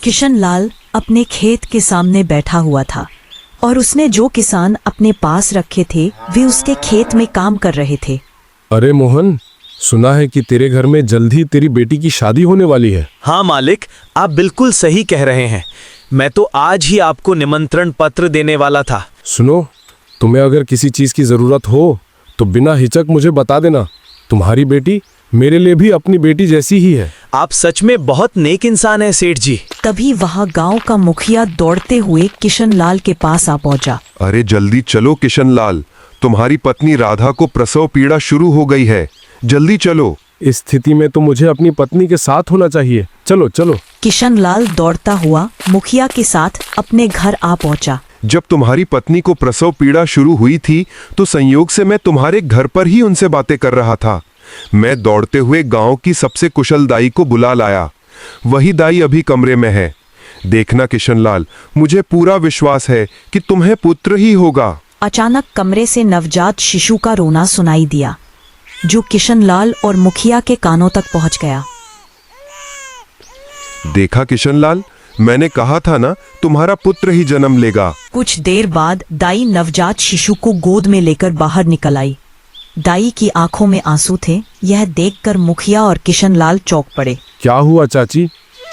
किशन लाल अपने खेत के सामने बैठा हुआ था और उसने जो किसान अपने पास रखे थे वे उसके खेत में काम कर रहे थे। अरे मोहन, सुना है कि तेरे घर में जल्द ही तेरी बेटी की शादी होने वाली है। हाँ मालिक, आप बिल्कुल सही कह रहे हैं। मैं तो आज ही आपको निमंत्रण पत्र देने वाला था। सुनो, तुम्हें अगर किसी चीज की जरूरत हो तो बिना हिचक मुझे बता देना। तुम्हारी बेटी मेरे लिए भी अपनी बेटी जैसी ही है। आप सच में बहुत नेक इंसान हैं सेठ जी। तभी वहाँ गांव का मुखिया दौड़ते हुए किशन लाल के पास आ पहुंचा। अरे जल्दी चलो किशन लाल, तुम्हारी पत्नी राधा को प्रसव पीड़ा शुरू हो गई है, जल्दी चलो। इस स्थिति में तो मुझे अपनी पत्नी के साथ होना चाहिए। चलो चलो। किशन लाल दौड़ता हुआ मुखिया के साथ अपने घर आ पहुंचा। जब तुम्हारी पत्नी को प्रसव पीड़ा शुरू हुई थी तो संयोग से मैं तुम्हारे घर पर ही उनसे बातें कर रहा था। मैं दौड़ते हुए गांव की सबसे कुशल दाई को बुला लाया। वही दाई अभी कमरे में है। देखना किशन लाल, मुझे पूरा विश्वास है कि तुम्हें पुत्र ही होगा। अचानक कमरे से नवजात शिशु का रोना सुनाई दिया, जो किशन लाल और मुखिया के कानों तक पहुंच गया। देखा किशन लाल, मैंने कहा था ना, तुम्हारा पुत्र ही जन्म लेगा। कुछ देर बाद दाई नवजात शिशु को गोद में लेकर बाहर निकल आई। दाई की आंखों में आंसू थे। यह देखकर मुखिया और किशन लाल चौंक पड़े। क्या हुआ चाची,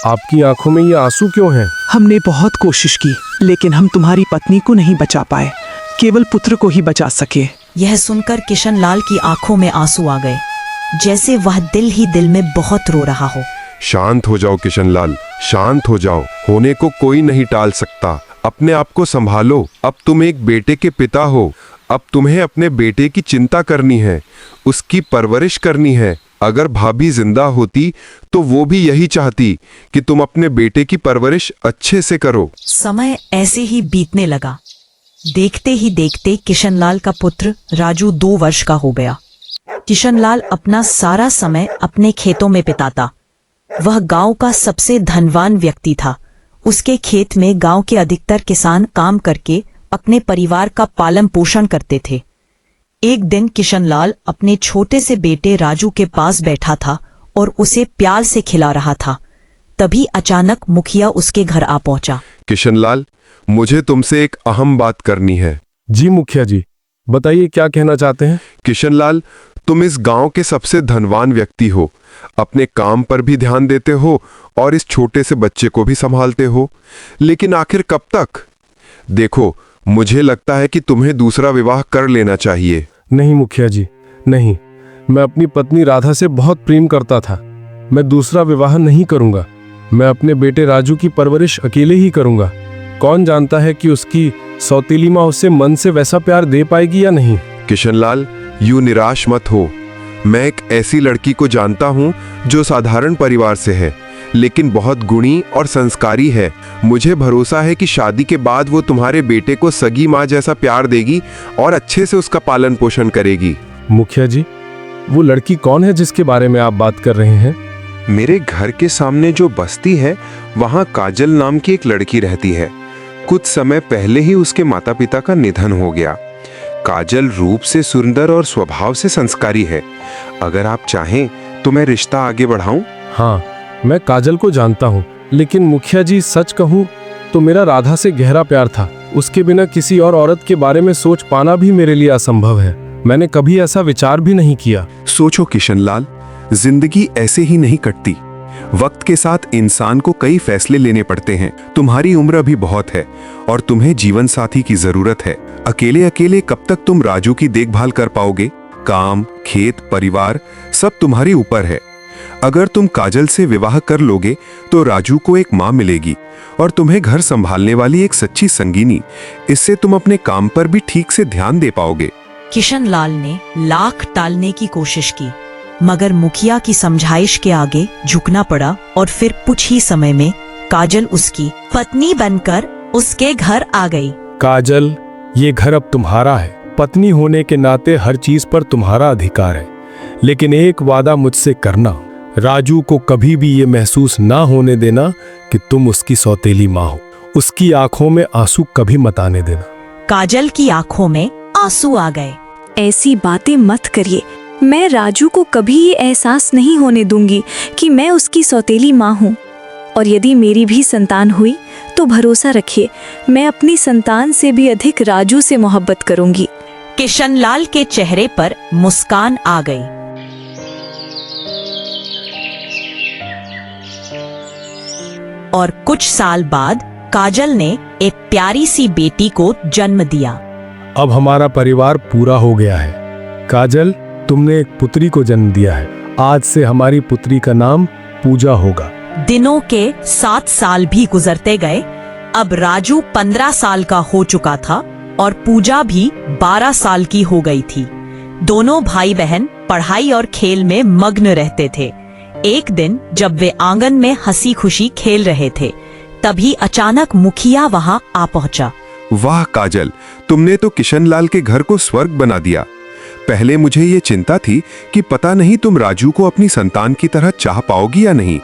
आपकी आंखों में ये आंसू क्यों हैं? हमने बहुत कोशिश की, लेकिन हम तुम्हारी पत्नी को नहीं बचा पाए, केवल पुत्र को ही बचा सके। यह सुनकर किशन लाल की आंखों में आंसू आ गए, जैसे वह दिल ही दिल में बहुत रो रहा हो। शांत हो जाओ किशन लाल, शांत हो जाओ। होने को कोई नहीं टाल सकता। अपने आप को संभालो। अब तुम एक बेटे के पिता हो। अब तुम्हें अपने बेटे की चिंता करनी है, उसकी परवरिश करनी है। अगर भाभी जिंदा होती तो वो भी यही चाहती कि तुम अपने बेटे की परवरिश अच्छे से करो। समय ऐसे ही बीतने लगा। देखते ही देखते किशन लाल का पुत्र राजू 2 वर्ष का हो गया। किशन लाल अपना सारा समय अपने खेतों में बिताता। वह गांव का सबसे धनवान व्यक्ति था। उसके खेत में गांव के अधिकतर किसान काम करके अपने परिवार का पालन पोषण करते थे। एक दिन किशन लाल अपने छोटे से बेटे राजू के पास बैठा था और उसे प्यार से खिला रहा था। तभी अचानक मुखिया उसके घर आ पहुंचा। किशन लाल, मुझे तुमसे एक अहम बात करनी है। जी मुखिया जी, बताइए क्या कहना चाहते हैं? किशन लाल, तुम इस गांव के सबसे धनवान व्यक्ति हो। अपने काम पर भी ध्यान देते हो और इस छोटे से बच्चे को भी संभालते हो, लेकिन आखिर कब तक? देखो, मुझे लगता है कि तुम्हें दूसरा विवाह कर लेना चाहिए। नहीं मुखिया जी, नहीं। मैं अपनी पत्नी राधा से बहुत प्रेम करता था। मैं दूसरा विवाह नहीं करूंगा। मैं अपने बेटे राजू की परवरिश अकेले ही करूंगा। कौन जानता है कि उसकी सौतेली माँ उसे मन से वैसा प्यार दे पाएगी या नहीं। किशन लाल, यूं निराश मत हो। मैं एक ऐसी लड़की को जानता हूं जो साधारण परिवार से है, लेकिन बहुत गुणी और संस्कारी है। मुझे भरोसा है कि शादी के बाद वो तुम्हारे बेटे को सगी माँ जैसा प्यार देगी और अच्छे से उसका पालन पोषण करेगी। मुखिया जी, वो लड़की कौन है जिसके बारे में आप बात कर रहे हैं? मेरे घर के सामने जो बस्ती है, वहाँ काजल नाम की एक लड़की रहती है। कुछ समय पहले ही उसके माता पिता का निधन हो गया। काजल रूप से सुंदर और स्वभाव से संस्कारी है। अगर आप चाहें तो मैं रिश्ता आगे बढ़ाऊं? हाँ, मैं काजल को जानता हूँ, लेकिन मुखिया जी सच कहूँ तो मेरा राधा से गहरा प्यार था। उसके बिना किसी और औरत के बारे में सोच पाना भी मेरे लिए असंभव है। मैंने कभी ऐसा विचार भी नहीं किया। सोचो किशन लाल, जिंदगी ऐसे ही नहीं कटती। वक्त के साथ इंसान को कई फैसले लेने पड़ते हैं। तुम्हारी उम्र अभी बहुत है और तुम्हें जीवन साथी की जरूरत है। अकेले अकेले कब तक तुम राजू की देखभाल कर पाओगे? काम, खेत, परिवार सब तुम्हारे ऊपर है। अगर तुम काजल से विवाह कर लोगे तो राजू को एक माँ मिलेगी और तुम्हें घर संभालने वाली एक सच्ची संगिनी। इससे तुम अपने काम पर भी ठीक से ध्यान दे पाओगे। किशन लाल ने लाख टालने की कोशिश की, मगर मुखिया की समझाइश के आगे झुकना पड़ा और फिर कुछ ही समय में काजल उसकी पत्नी बनकर उसके घर आ गई। काजल, ये घर अब तुम्हारा है। पत्नी होने के नाते हर चीज पर तुम्हारा अधिकार है, लेकिन एक वादा मुझसे करना, राजू को कभी भी ये महसूस ना होने देना कि तुम उसकी सौतेली माँ हो। उसकी आंखों में आंसू कभी मत आने देना। काजल की आंखों में आंसू आ गए। ऐसी बातें मत करिए। मैं राजू को कभी ये एहसास नहीं होने दूंगी कि मैं उसकी सौतेली माँ हूँ। और यदि मेरी भी संतान हुई तो भरोसा रखिए मैं अपनी संतान से भी अधिक राजू से मोहब्बत करूंगी। किशनलाल के चेहरे पर मुस्कान आ गई। और कुछ साल बाद काजल ने एक प्यारी सी बेटी को जन्म दिया। अब हमारा परिवार पूरा हो गया है। काजल, तुमने एक पुत्री को जन्म दिया है। आज से हमारी पुत्री का नाम पूजा होगा। दिनों के 7 साल भी गुजरते गए। अब राजू 15 साल का हो चुका था और पूजा भी 12 साल की हो गई थी। दोनों भाई बहन पढ़ाई और खेल में मग्न रहते थे। एक दिन जब वे आंगन में हंसी खुशी खेल रहे थे, तभी अचानक मुखिया वहां आ पहुंचा। वाह काजल, तुमने तो किशनलाल के घर को स्वर्ग बना दिया। पहले मुझे ये चिंता थी कि पता नहीं तुम राजू को अपनी संतान की तरह चाह पाओगी या नहीं,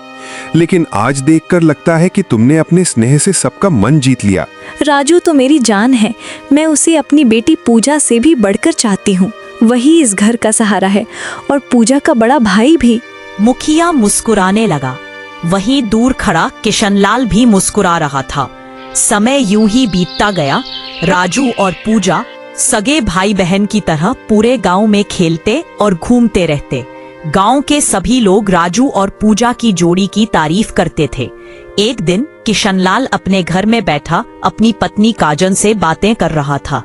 लेकिन आज देखकर लगता है कि तुमने अपने स्नेह से सबका मन जीत लिया। राजू तो मेरी जान है। मैं उसे अपनी बेटी पूजा से भी बढ़कर चाहती हूँ। वही इस घर का सहारा है और पूजा का बड़ा भाई भी। मुखिया मुस्कुराने लगा। वहीं दूर खड़ा किशनलाल भी मुस्कुरा रहा था। समय यूं ही बीतता गया। राजू और पूजा सगे भाई बहन की तरह पूरे गांव में खेलते और घूमते रहते। गांव के सभी लोग राजू और पूजा की जोड़ी की तारीफ करते थे। एक दिन किशनलाल अपने घर में बैठा अपनी पत्नी काजल से बातें कर रहा था।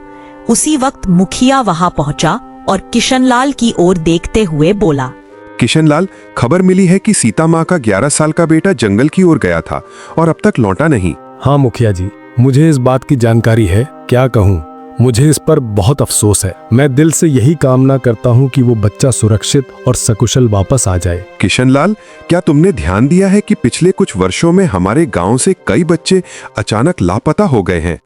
उसी वक्त मुखिया वहां पहुंचा और किशनलाल की ओर देखते हुए बोला, किशनलाल, खबर मिली है कि सीता माँ का 11 साल का बेटा जंगल की ओर गया था और अब तक लौटा नहीं। हाँ मुखिया जी, मुझे इस बात की जानकारी है। क्या कहूँ, मुझे इस पर बहुत अफसोस है। मैं दिल से यही कामना करता हूँ कि वो बच्चा सुरक्षित और सकुशल वापस आ जाए। किशनलाल, क्या तुमने ध्यान दिया है कि पिछले कुछ वर्षों में हमारे गांव से कई बच्चे अचानक लापता हो गए हैं?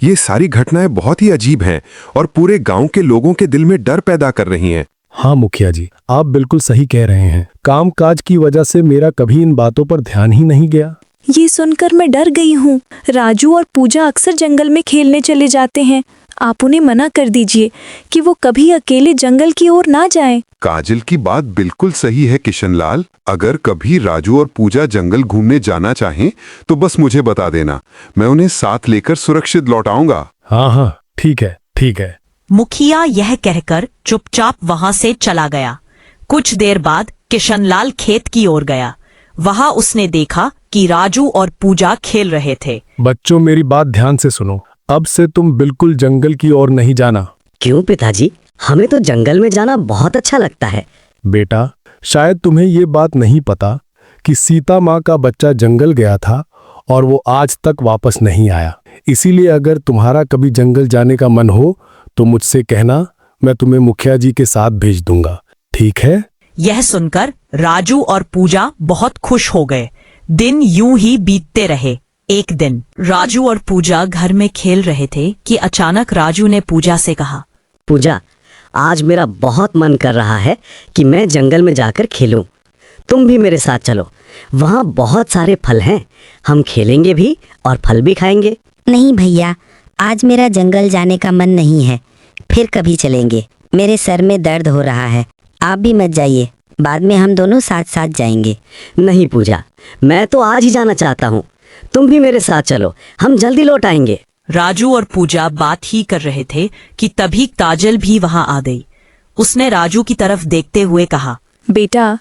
ये सारी घटनाएं बहुत ही अजीब हैं और पूरे गांव के लोगों के दिल में डर पैदा कर रही हैं। हाँ मुखिया जी, आप बिल्कुल सही कह रहे हैं। कामकाज की वजह से मेरा कभी इन बातों पर ध्यान ही नहीं गया। ये सुनकर मैं डर गई हूँ। राजू और पूजा अक्सर जंगल में खेलने चले जाते हैं। आप उन्हें मना कर दीजिए कि वो कभी अकेले जंगल की ओर ना जाएं। काजल की बात बिल्कुल सही है किशनलाल। अगर कभी राजू और पूजा जंगल घूमने जाना चाहें तो बस मुझे बता देना, मैं उन्हें साथ लेकर सुरक्षित लौटाऊंगा। हाँ हाँ, ठीक है ठीक है। मुखिया यह कहकर चुपचाप वहां से चला गया। कुछ देर बाद किशनलाल खेत की ओर गया। वहां उसने देखा कि राजू और पूजा खेल रहे थे। बच्चों, मेरी बात ध्यान से सुनो। अब से तुम बिल्कुल जंगल की ओर नहीं जाना। क्यों पिताजी? हमें तो जंगल में जाना बहुत अच्छा लगता है। बेटा, शायद तुम्हें ये बात नहीं पता कि सीता माँ का बच्चा जंगल गया था और वो आज तक वापस नहीं आया। इसीलिए अगर तुम्हारा कभी जंगल जाने का मन हो तो मुझसे कहना, मैं तुम्हें मुखिया जी के साथ भेज दूंगा। ठीक है? यह सुनकर राजू और पूजा बहुत खुश हो गए। दिन यूं ही बीतते रहे। एक दिन राजू और पूजा घर में खेल रहे थे कि अचानक राजू ने पूजा से कहा, पूजा, आज मेरा बहुत मन कर रहा है कि मैं जंगल में जाकर खेलूं। तुम भी मेरे साथ चलो। वहाँ बहुत सारे फल हैं। हम खेलेंगे भी और फल भी खाएंगे। नहीं भैया, आज मेरा जंगल जाने का मन नहीं है। फिर कभी चलेंगे। मेरे सर में दर्द हो रहा है। आप भी मत जाइए, बाद में हम दोनों साथ साथ जाएंगे। नहीं पूजा, मैं तो आज ही जाना चाहता हूँ। तुम भी मेरे साथ चलो, हम जल्दी लौट आएंगे। राजू और पूजा बात ही कर रहे थे कि तभी काजल भी वहां आ गई। उसने राजू की तरफ देखते हुए कहा, बेटा,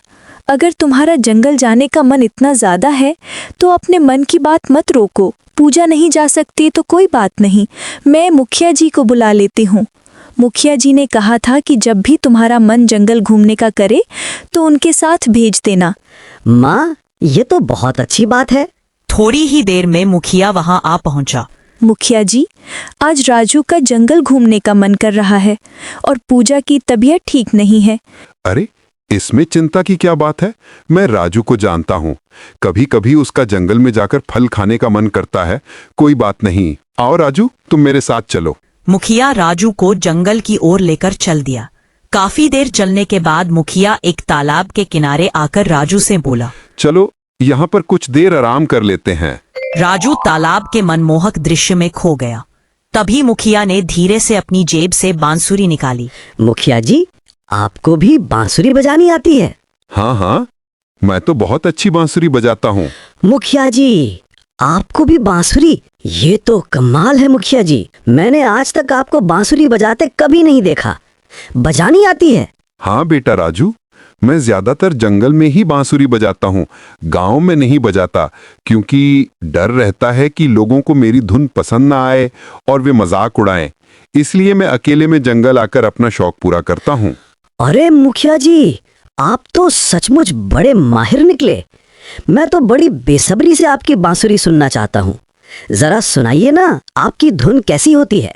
अगर तुम्हारा जंगल जाने का मन इतना ज्यादा है तो अपने मन की बात मत रोको। पूजा नहीं जा सकती तो कोई बात नहीं, मैं मुखिया जी को बुला लेती हूँ। मुखिया जी ने कहा था कि जब भी तुम्हारा मन जंगल घूमने का करे तो उनके साथ भेज देना। माँ, ये तो बहुत अच्छी बात है। थोड़ी ही देर में मुखिया वहां आ पहुंचा। मुखिया जी, आज राजू का जंगल घूमने का मन कर रहा है और पूजा की तबीयत ठीक नहीं है। अरे, इसमें चिंता की क्या बात है? मैं राजू को जानता हूँ। कभी कभी उसका जंगल में जाकर फल खाने का मन करता है। कोई बात नहीं। आओ राजू, तुम मेरे साथ चलो। मुखिया राजू को जंगल की ओर लेकर चल दिया। काफी देर चलने के बाद मुखिया एक तालाब के किनारे आकर राजू से बोला, चलो यहाँ पर कुछ देर आराम कर लेते हैं। राजू तालाब के मनमोहक दृश्य में खो गया। तभी मुखिया ने धीरे से अपनी जेब से बांसुरी निकाली। मुखिया जी, आपको भी बांसुरी बजानी आती है? हाँ हाँ, मैं तो बहुत अच्छी बांसुरी बजाता हूँ। मुखिया जी, आपको भी बांसुरी? ये तो कमाल है मुखिया जी, मैंने आज तक आपको बांसुरी बजाते कभी नहीं देखा। बजानी आती है? हाँ बेटा राजू, मैं ज्यादातर जंगल में ही बांसुरी बजाता हूँ। गांव में नहीं बजाता, क्योंकि डर रहता है कि लोगों को मेरी धुन पसंद ना आए और वे मजाक उड़ाएं। इसलिए मैं अकेले में जंगल आकर अपना शौक पूरा करता हूँ। अरे मुखिया जी, आप तो सचमुच बड़े माहिर निकले। मैं तो बड़ी बेसब्री से आपकी बांसुरी सुनना चाहता हूँ। जरा सुनाइए ना, आपकी धुन कैसी होती है?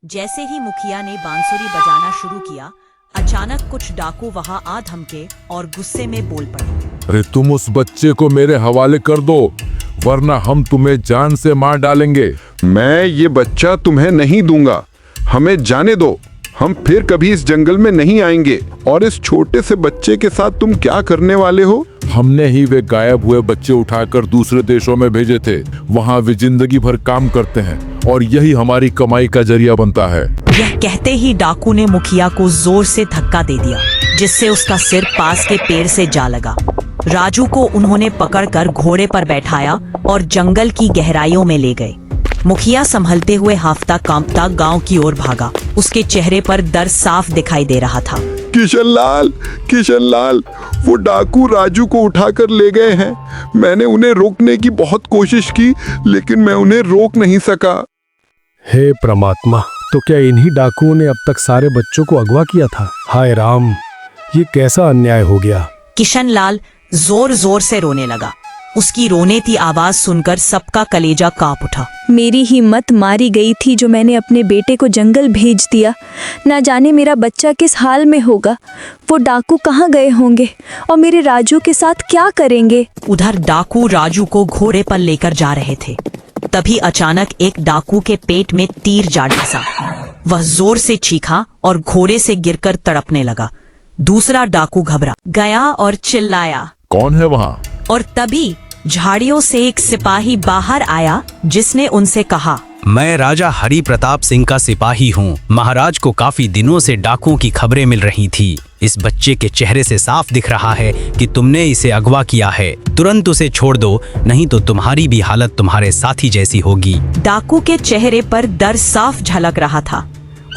जैसे ही मुखिया ने बांसुरी बजाना शुरू किया, अचानक कुछ डाकू वहां आ धमके और गुस्से में बोल पड़े। अरे तुम उस बच्चे को मेरे हवाले कर दो, वरना हम तुम्हें जान से मार डालेंगे। मैं ये बच्चा तुम्हें नहीं दूंगा, हमें जाने दो। हम फिर कभी इस जंगल में नहीं आएंगे। और इस छोटे से बच्चे के साथ तुम क्या करने वाले हो? हमने ही वे गायब हुए बच्चे उठाकर दूसरे देशों में भेजे थे। वहाँ वे जिंदगी भर काम करते हैं और यही हमारी कमाई का जरिया बनता है। यह कहते ही डाकू ने मुखिया को जोर से धक्का दे दिया, जिससे उसका सिर पास के पेड़ से जा लगा। राजू को उन्होंने पकड़कर घोड़े पर बैठाया और जंगल की गहराइयों में ले गए। मुखिया संभलते हुए हाफता कांपता गांव की ओर भागा। उसके चेहरे पर डर साफ दिखाई दे रहा था। किशनलाल, किशनलाल, वो डाकू राजू को उठाकर ले गए हैं। मैंने उन्हें रोकने की बहुत कोशिश की, लेकिन मैं उन्हें रोक नहीं सका। हे परमात्मा, तो क्या इन्हीं डाकुओं ने अब तक सारे बच्चों को अगवा किया था? हाय राम, ये कैसा अन्याय हो गया। किशनलाल जोर जोर से रोने लगा। उसकी रोने की आवाज सुनकर सबका कलेजा कांप उठा। मेरी हिम्मत मारी गई थी जो मैंने अपने बेटे को जंगल भेज दिया। ना जाने मेरा बच्चा किस हाल में होगा। वो डाकू कहाँ गए होंगे और मेरे राजू के साथ क्या करेंगे? उधर डाकू राजू को घोड़े पर लेकर जा रहे थे। तभी अचानक एक डाकू के पेट में तीर जा धंसा। वह जोर से चीखा और घोड़े से गिरकर तड़पने लगा। दूसरा डाकू घबरा गया और चिल्लाया, कौन है वहाँ? और तभी झाड़ियों से एक सिपाही बाहर आया, जिसने उनसे कहा, मैं राजा हरि प्रताप सिंह का सिपाही हूँ। महाराज को काफी दिनों से डाकुओं की खबरें मिल रही थी। इस बच्चे के चेहरे से साफ दिख रहा है कि तुमने इसे अगवा किया है। तुरंत उसे छोड़ दो, नहीं तो तुम्हारी भी हालत तुम्हारे साथी जैसी होगी। डाकू के चेहरे पर डर साफ झलक रहा था।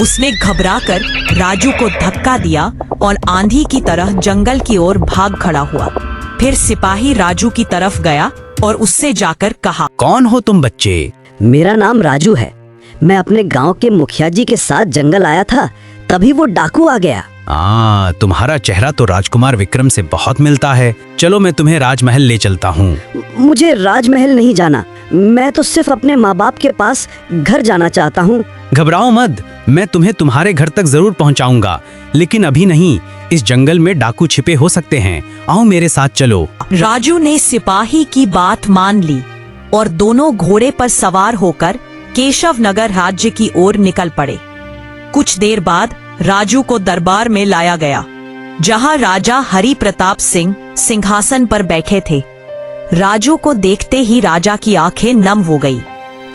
उसने घबराकर राजू को धक्का दिया और आंधी की तरह जंगल की ओर भाग खड़ा हुआ। फिर सिपाही राजू की तरफ गया और उससे जाकर कहा, कौन हो तुम बच्चे? मेरा नाम राजू है। मैं अपने गांव के मुखिया जी के साथ जंगल आया था, तभी वो डाकू आ गया। तुम्हारा चेहरा तो राजकुमार विक्रम से बहुत मिलता है। चलो मैं तुम्हें राजमहल ले चलता हूँ। मुझे राजमहल नहीं जाना, मैं तो सिर्फ अपने माँ बाप के पास घर जाना चाहता हूँ। घबराओ मत, मैं तुम्हें तुम्हारे घर तक जरूर पहुँचाऊंगा, लेकिन अभी नहीं। इस जंगल में डाकू छिपे हो सकते हैं। आओ मेरे साथ चलो। राजू ने सिपाही की बात मान ली और दोनों घोड़े पर सवार होकर केशव नगर राज्य की ओर निकल पड़े। कुछ देर बाद राजू को दरबार में लाया गया, जहां राजा हरि प्रताप सिंह सिंहासन पर बैठे थे। राजू को देखते ही राजा की आंखें नम हो गई।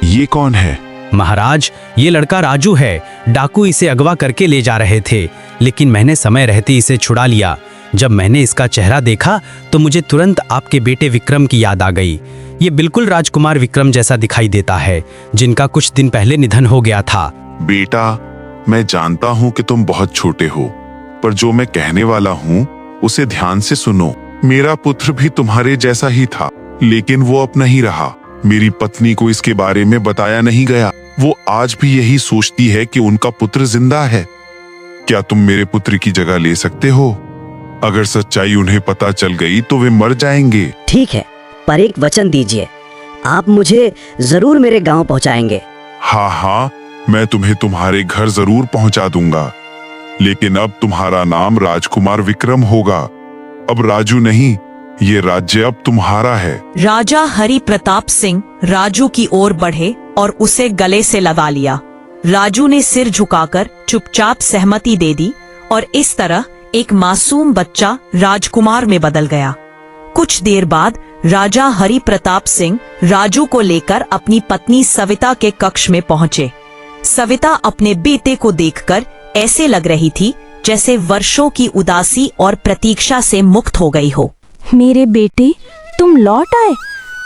ये कौन है? महाराज, ये लड़का राजू है। डाकू इसे अगवा करके ले जा रहे थे, लेकिन मैंने समय रहते इसे छुड़ा लिया। जब मैंने इसका चेहरा देखा तो मुझे तुरंत आपके बेटे विक्रम की याद आ गई। ये बिल्कुल राजकुमार विक्रम जैसा दिखाई देता है, जिनका कुछ दिन पहले निधन हो गया था। बेटा, मैं जानता हूँ कि तुम बहुत छोटे हो, पर जो मैं कहने वाला हूँ उसे ध्यान से सुनो। मेरा पुत्र भी तुम्हारे जैसा ही था, लेकिन वो अब नहीं रहा। मेरी पत्नी को इसके बारे में बताया नहीं गया। वो आज भी यही सोचती है कि उनका पुत्र जिंदा है। क्या तुम मेरे पुत्र की जगह ले सकते हो? अगर सच्चाई उन्हें पता चल गई तो वे मर जाएंगे। ठीक है, पर एक वचन दीजिए, आप मुझे जरूर मेरे गांव पहुंचाएंगे। हाँ हाँ, मैं तुम्हें तुम्हारे घर जरूर पहुंचा दूंगा, लेकिन अब तुम्हारा नाम राजकुमार विक्रम होगा। अब राजू नहीं, ये राज्य अब तुम्हारा है। राजा हरि प्रताप सिंह राजू की ओर बढ़े और उसे गले से लगा लिया। राजू ने सिर झुकाकर चुपचाप सहमति दे दी और इस तरह एक मासूम बच्चा राजकुमार में बदल गया। कुछ देर बाद राजा हरि प्रताप सिंह राजू को लेकर अपनी पत्नी सविता के कक्ष में पहुंचे। सविता अपने बेटे को देखकर ऐसे लग रही थी जैसे वर्षों की उदासी और प्रतीक्षा से मुक्त हो गई हो। मेरे बेटे, तुम लौट आए।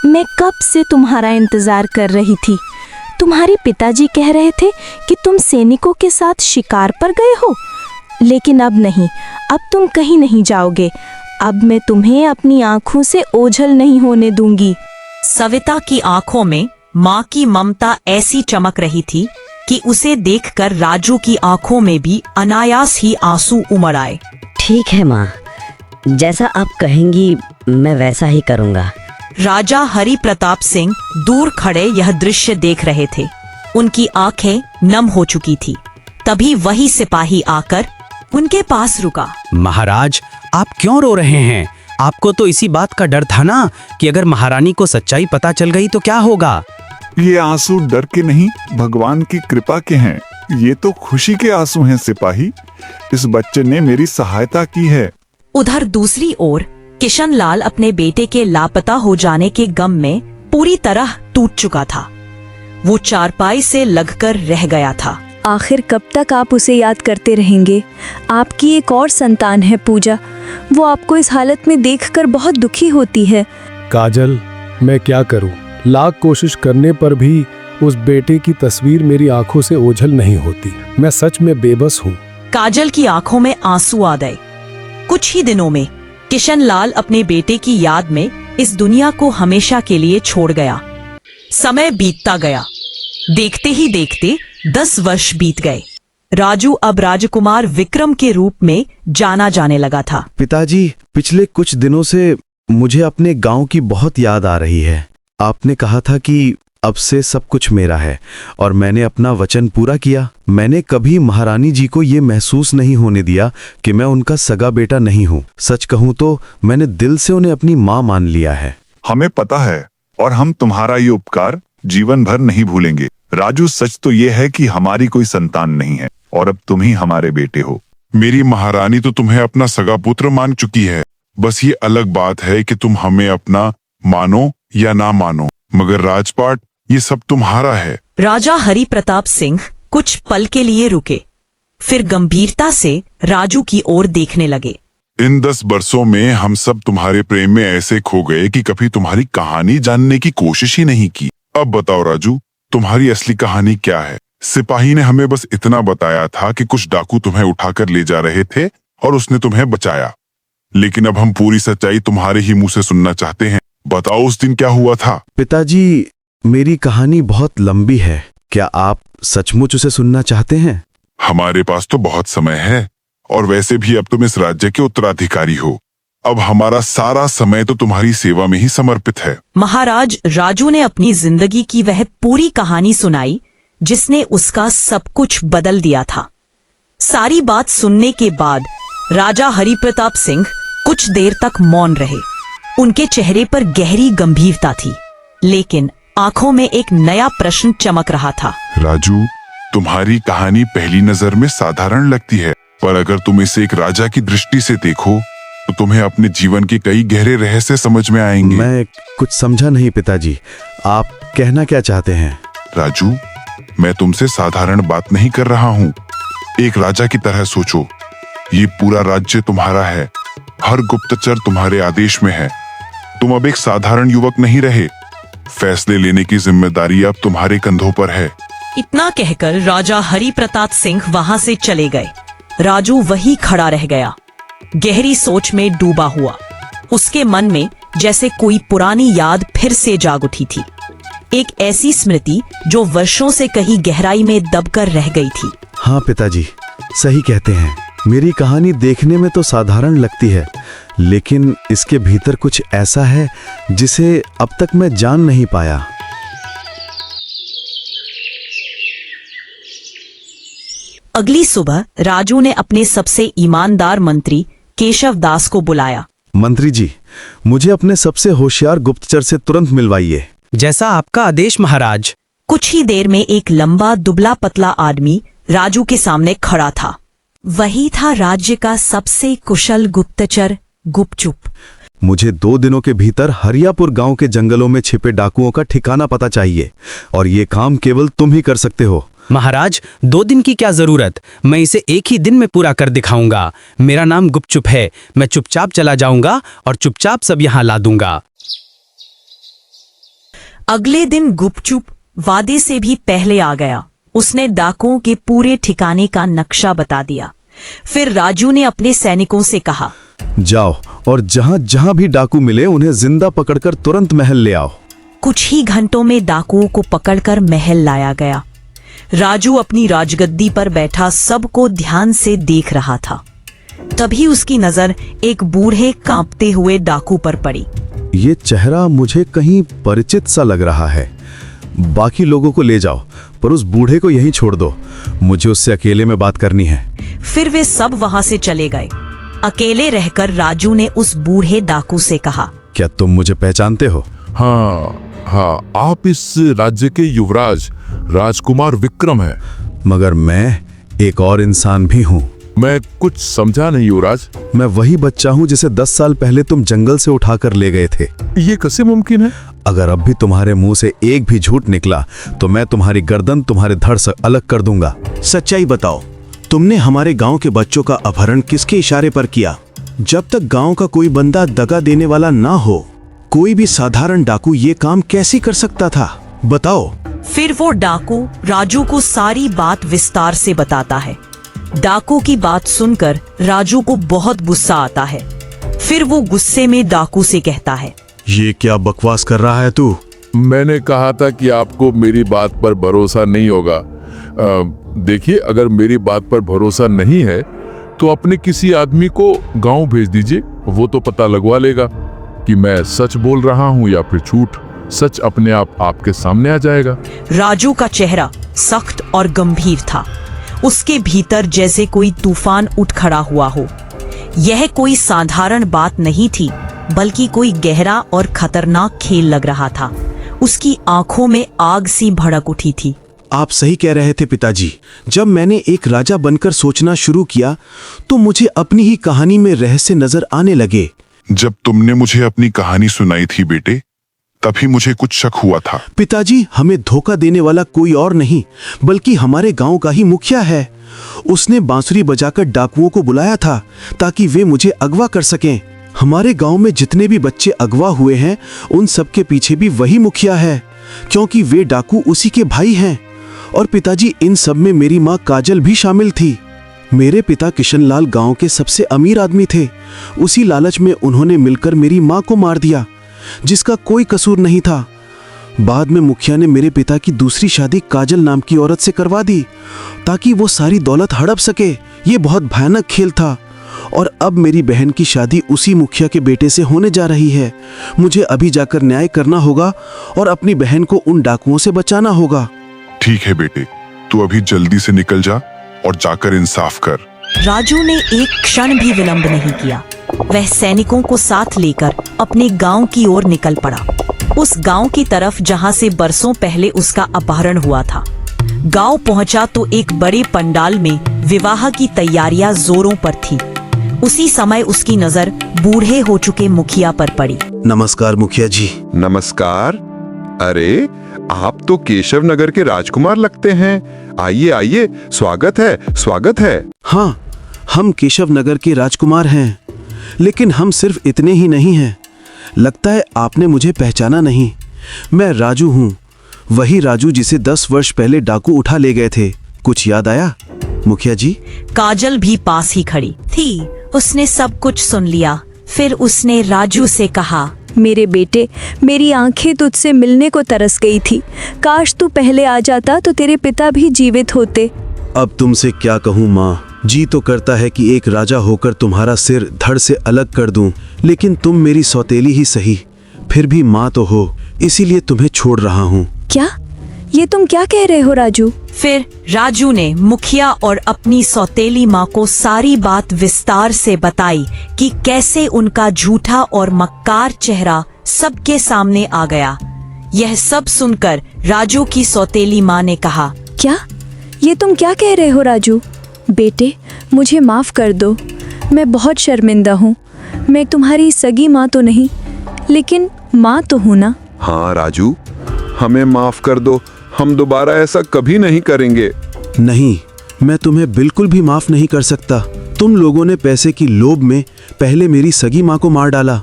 मैं कब से तुम्हारा इंतजार कर रही थी। तुम्हारे पिताजी कह रहे थे कि तुम सैनिकों के साथ शिकार पर गए हो, लेकिन अब नहीं, अब तुम कहीं नहीं जाओगे। अब मैं तुम्हें अपनी आंखों से ओझल नहीं होने दूंगी। सविता की आंखों में माँ की ममता ऐसी चमक रही थी कि उसे देखकर राजू की आंखों में भी अनायास ही आंसू उमड़ आए। ठीक है माँ, जैसा आप कहेंगी मैं वैसा ही करूँगा। राजा हरि प्रताप सिंह दूर खड़े यह दृश्य देख रहे थे। उनकी आंखें नम हो चुकी थी। तभी वही सिपाही आकर उनके पास रुका। महाराज, आप क्यों रो रहे हैं? आपको तो इसी बात का डर था ना कि अगर महारानी को सच्चाई पता चल गई तो क्या होगा? ये आंसू डर के नहीं, भगवान की कृपा के हैं। ये तो खुशी के आंसू हैं सिपाही। इस बच्चे ने मेरी सहायता की है। उधर दूसरी ओर किशनलाल अपने बेटे के लापता हो जाने के गम में पूरी तरह टूट चुका था। वो चारपाई से लगकर रह गया था। आखिर कब तक आप उसे याद करते रहेंगे? आपकी एक और संतान है पूजा, वो आपको इस हालत में देखकर बहुत दुखी होती है। काजल, मैं क्या करूं? लाख कोशिश करने पर भी उस बेटे की तस्वीर मेरी आंखों से ओझल नहीं होती। मैं सच में बेबस हूँ। काजल की आंखों में आंसू आ गए। कुछ ही दिनों में किशनलाल अपने बेटे की याद में इस दुनिया को हमेशा के लिए छोड़ गया। समय बीतता गया। देखते ही देखते 10 वर्ष बीत गए। राजू अब राजकुमार विक्रम के रूप में जाना जाने लगा था। पिताजी, पिछले कुछ दिनों से मुझे अपने गांव की बहुत याद आ रही है। आपने कहा था कि अब से सब कुछ मेरा है और मैंने अपना वचन पूरा किया। मैंने कभी महारानी जी को ये महसूस नहीं होने दिया कि मैं उनका सगा बेटा नहीं हूँ। सच कहूँ तो मैंने दिल से उन्हें अपनी माँ मान लिया है। हमें पता है और हम तुम्हारा ये उपकार जीवन भर नहीं भूलेंगे। राजू, सच तो ये है कि हमारी कोई संतान नहीं है और अब तुम ही हमारे बेटे हो। मेरी महारानी तो तुम्हें अपना सगा पुत्र मान चुकी है। बस ये अलग बात है कि तुम हमें अपना मानो या ना मानो, मगर राजपाट ये सब तुम्हारा है। राजा हरि प्रताप सिंह कुछ पल के लिए रुके, फिर गंभीरता से राजू की ओर देखने लगे। इन 10 वर्षों में हम सब तुम्हारे प्रेम में ऐसे खो गए कि कभी तुम्हारी कहानी जानने की कोशिश ही नहीं की। अब बताओ राजू, तुम्हारी असली कहानी क्या है? सिपाही ने हमें बस इतना बताया था कि कुछ डाकू तुम्हें उठाकर ले जा रहे थे और उसने तुम्हें बचाया, लेकिन अब हम पूरी सच्चाई तुम्हारे ही मुंह से सुनना चाहते हैं। बताओ उस दिन क्या हुआ था? पिताजी, मेरी कहानी बहुत लंबी है। क्या आप सचमुच उसे सुनना चाहते हैं? हमारे पास तो बहुत समय है और वैसे भी अब तुम इस राज्य के उत्तराधिकारी हो। अब हमारा सारा समय तो तुम्हारी सेवा में ही समर्पित है। महाराज, राजू ने अपनी जिंदगी की वह पूरी कहानी सुनाई जिसने उसका सब कुछ बदल दिया था। सारी बात सुनने के बाद राजा हरि प्रताप सिंह कुछ देर तक मौन रहे। उनके चेहरे पर गहरी गंभीरता थी, लेकिन आंखों में एक नया प्रश्न चमक रहा था। राजू, तुम्हारी कहानी पहली नजर में साधारण लगती है, पर अगर तुम इसे एक राजा की दृष्टि से देखो तो तुम्हें अपने जीवन के कई गहरे रहस्य समझ में आएंगे। मैं कुछ समझा नहीं पिताजी, आप कहना क्या चाहते हैं? राजू, मैं तुमसे साधारण बात नहीं कर रहा हूँ। एक राजा की तरह सोचो। ये पूरा राज्य तुम्हारा है, हर गुप्तचर तुम्हारे आदेश में है। तुम अब एक साधारण युवक नहीं रहे। फैसले लेने की जिम्मेदारी अब तुम्हारे कंधों पर है। इतना कहकर राजा हरि प्रताप सिंह वहां से चले गए। राजू वही खड़ा रह गया, गहरी सोच में डूबा हुआ। उसके मन में जैसे कोई पुरानी याद फिर से जाग उठी थी, एक ऐसी स्मृति जो वर्षों से कहीं गहराई में दबकर रह गई थी। हाँ पिताजी, सही कहते हैं। मेरी कहानी देखने में तो साधारण लगती है, लेकिन इसके भीतर कुछ ऐसा है जिसे अब तक मैं जान नहीं पाया। अगली सुबह राजू ने अपने सबसे ईमानदार मंत्री केशव दास को बुलाया। मंत्री जी, मुझे अपने सबसे होशियार गुप्तचर से तुरंत मिलवाइए। जैसा आपका आदेश महाराज। कुछ ही देर में एक लंबा दुबला पतला आदमी राजू के सामने खड़ा था। वही था राज्य का सबसे कुशल गुप्तचर गुपचुप। मुझे 2 दिनों के भीतर हरियापुर गांव के जंगलों में छिपे डाकुओं का ठिकाना पता चाहिए, और ये काम केवल तुम ही कर सकते हो। महाराज, 2 दिन की क्या जरूरत, मैं इसे एक ही दिन में पूरा कर दिखाऊंगा। मेरा नाम गुपचुप है, मैं चुपचाप चला जाऊंगा और चुपचाप सब यहाँ ला दूंगा। अगले दिन गुपचुप वादे से भी पहले आ गया। उसने डाकुओं के पूरे ठिकाने का नक्शा बता दिया। फिर राजू ने अपने सैनिकों से कहा, जाओ और जहां जहां भी डाकू मिले उन्हें जिंदा पकड़कर तुरंत महल ले आओ। कुछ ही घंटों में डाकुओं को पकड़कर महल लाया गया। राजू अपनी राजगद्दी पर बैठा सबको ध्यान से देख रहा था। तभी उसकी नजर एक बूढ़े कांपते हुए डाकू पर पड़ी। ये चेहरा मुझे कहीं परिचित सा लग रहा है। बाकी लोगों को ले जाओ, पर उस बूढ़े को यहीं छोड़ दो, मुझे उससे अकेले में बात करनी है। फिर वे सब वहां से चले गए। अकेले रहकर राजू ने उस बूढ़े डाकू से कहा, क्या तुम मुझे पहचानते हो? हाँ, आप इस राज्य के युवराज राजकुमार विक्रम हैं। मगर मैं एक और इंसान भी हूँ। मैं कुछ समझा नहीं युवराज। मैं वही बच्चा हूँ जिसे 10 साल पहले तुम जंगल से उठाकर ले गए थे। ये कैसे मुमकिन है? अगर अब भी तुम्हारे मुंह से एक भी झूठ निकला तो मैं तुम्हारी गर्दन तुम्हारे धड़ से अलग कर दूंगा। सच्चाई बताओ, तुमने हमारे गांव के बच्चों का अपहरण किसके इशारे पर किया? जब तक गांव का कोई बंदा दगा देने वाला ना हो, कोई भी साधारण डाकू ये काम कैसे कर सकता था? बताओ। फिर वो डाकू राजू को सारी बात विस्तार से बताता है। डाकू की बात सुनकर राजू को बहुत गुस्सा आता है। फिर वो गुस्से में डाकू से कहता है, ये क्या बकवास कर रहा है तू? मैंने कहा था कि आपको मेरी बात पर भरोसा नहीं होगा। देखिए, अगर मेरी बात पर भरोसा नहीं है तो अपने किसी आदमी को गांव भेज दीजिए, वो तो पता लगवा लेगा कि मैं सच बोल रहा हूं या फिर झूठ। सच अपने आप आपके सामने आ जाएगा। राजू का चेहरा सख्त और गंभीर था। उसके भीतर जैसे कोई तूफान उठ खड़ा हुआ हो। यह कोई साधारण बात नहीं थी, बल्कि कोई गहरा और खतरनाक खेल लग रहा था। उसकी आंखों में आग सी भड़क उठी थी। आप सही कह रहे थे पिताजी। जब मैंने एक राजा बनकर सोचना शुरू किया तो मुझे अपनी ही कहानी में रहस्य नजर आने लगे। जब तुमने मुझे अपनी कहानी सुनाई थी बेटे, तभी मुझे कुछ शक हुआ था। पिताजी, हमें धोखा देने वाला कोई और नहीं बल्कि हमारे गांव का ही मुखिया है। उसने बांसुरी बजाकर डाकुओं को बुलाया था ताकि वे मुझे अगवा कर सकें। हमारे गांव में जितने भी बच्चे अगवा हुए हैं उन सब के पीछे भी वही मुखिया है, क्योंकि वे डाकू उसी के भाई हैं। और पिताजी, इन सब में मेरी माँ काजल भी शामिल थी। मेरे पिता किशनलाल गांव के सबसे अमीर आदमी थे। उसी लालच में उन्होंने मिलकर मेरी माँ को मार दिया, जिसका कोई कसूर नहीं था। बाद में मुखिया ने मेरे पिता की दूसरी शादी काजल नाम की औरत से करवा दी ताकि वो सारी दौलत हड़प सके। ये बहुत भयानक खेल था और अब मेरी बहन की शादी उसी मुखिया के बेटे से होने जा रही है। मुझे अभी जाकर न्याय करना होगा और अपनी बहन को उन डाकुओं से बचाना होगा। ठीक है बेटे, तू अभी जल्दी से निकल जा और जाकर इंसाफ कर। राजू ने एक क्षण भी विलंब नहीं किया। वह सैनिकों को साथ लेकर अपने गांव की ओर निकल पड़ा, उस गांव की तरफ जहां से बरसों पहले उसका अपहरण हुआ था। गांव पहुंचा तो एक बड़े पंडाल में विवाह की तैयारियां जोरों पर थी। उसी समय उसकी नजर बूढ़े हो चुके मुखिया पर पड़ी। नमस्कार मुखिया जी। नमस्कार। अरे, आप तो केशव नगर के राजकुमार लगते हैं। आइए आइए, स्वागत है, स्वागत है। हाँ, हम केशव नगर के राजकुमार हैं, लेकिन हम सिर्फ इतने ही नहीं हैं। लगता है आपने मुझे पहचाना नहीं। मैं राजू हूँ, वही राजू जिसे 10 वर्ष पहले डाकू उठा ले गए थे। कुछ याद आया मुखिया जी? काजल भी पास ही खड़ी थी। उसने सब कुछ सुन लिया। फिर उसने राजू से कहा, मेरे बेटे, मेरी आंखें तुझसे मिलने को तरस गई थी। काश तू पहले आ जाता तो तेरे पिता भी जीवित होते। अब तुमसे क्या कहूँ माँ, जी तो करता है कि एक राजा होकर तुम्हारा सिर धड़ से अलग कर दूं, लेकिन तुम मेरी सौतेली ही सही, फिर भी माँ तो हो, इसीलिए तुम्हें छोड़ रहा हूँ। क्या? ये तुम क्या कह रहे हो राजू? फिर राजू ने मुखिया और अपनी सौतेली माँ को सारी बात विस्तार से बताई कि कैसे उनका झूठा और मक्कार चेहरा सबके सामने आ गया। यह सब सुनकर राजू की सौतेली माँ ने कहा, क्या? ये तुम क्या कह रहे हो राजू? बेटे, मुझे माफ कर दो, मैं बहुत शर्मिंदा हूँ। मैं तुम्हारी सगी माँ तो नहीं, लेकिन माँ तो हूँ ना। हाँ राजू, हमें माफ कर दो, हम दोबारा ऐसा कभी नहीं करेंगे। नहीं, मैं तुम्हें बिल्कुल भी माफ नहीं कर सकता। तुम लोगों ने पैसे की लोभ में पहले मेरी सगी माँ को मार डाला,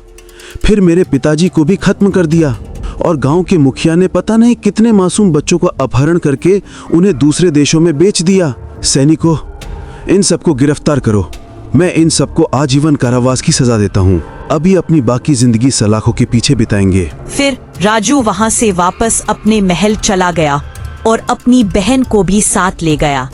फिर मेरे पिताजी को भी खत्म कर दिया, और गांव के मुखिया ने पता नहीं कितने मासूम बच्चों को अपहरण करके उन्हें दूसरे देशों में बेच दिया। सैनिकों, इन सबको गिरफ्तार करो। मैं इन सबको आजीवन कारावास की सजा देता हूँ। अभी अपनी बाकी जिंदगी सलाखों के पीछे बिताएंगे। फिर राजू वहां से वापस अपने महल चला गया और अपनी बहन को भी साथ ले गया।